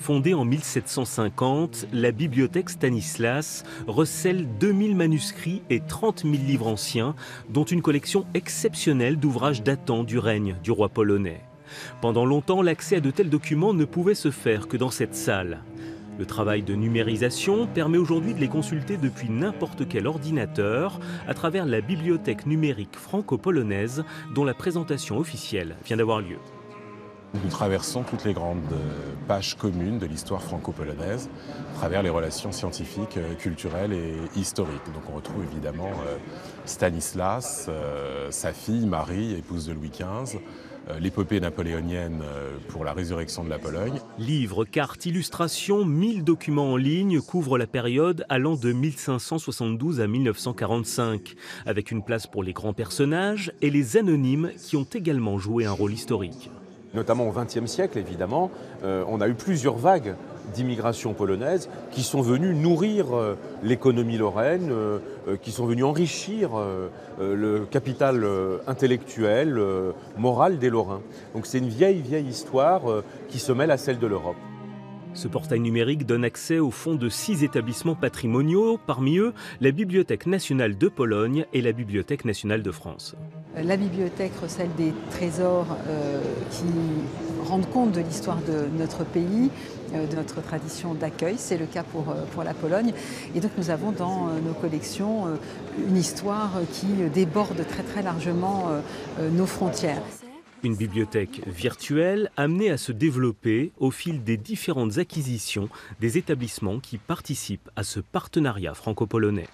Fondée en 1750, la bibliothèque Stanislas recèle 2000 manuscrits et 30 000 livres anciens, dont une collection exceptionnelle d'ouvrages datant du règne du roi polonais. Pendant longtemps, l'accès à de tels documents ne pouvait se faire que dans cette salle. Le travail de numérisation permet aujourd'hui de les consulter depuis n'importe quel ordinateur à travers la bibliothèque numérique franco-polonaise dont la présentation officielle vient d'avoir lieu. Nous traversons toutes les grandes pages communes de l'histoire franco-polonaise à travers les relations scientifiques, culturelles et historiques. Donc on retrouve évidemment Stanislas, sa fille Marie, épouse de Louis XV, l'épopée napoléonienne pour la résurrection de la Pologne. Livres, cartes, illustrations, 1000 documents en ligne couvrent la période allant de 1572 à 1945, avec une place pour les grands personnages et les anonymes qui ont également joué un rôle historique. Notamment au XXe siècle, évidemment, on a eu plusieurs vagues d'immigration polonaise qui sont venues nourrir l'économie lorraine, qui sont venues enrichir le capital intellectuel, moral des Lorrains. Donc c'est une vieille histoire qui se mêle à celle de l'Europe. Ce portail numérique donne accès au fonds de 6 établissements patrimoniaux, parmi eux la Bibliothèque nationale de Pologne et la Bibliothèque nationale de France. La bibliothèque recèle des trésors qui rendent compte de l'histoire de notre pays, de notre tradition d'accueil. C'est le cas pour la Pologne. Et donc nous avons dans nos collections une histoire qui déborde très largement nos frontières. Une bibliothèque virtuelle amenée à se développer au fil des différentes acquisitions des établissements qui participent à ce partenariat franco-polonais.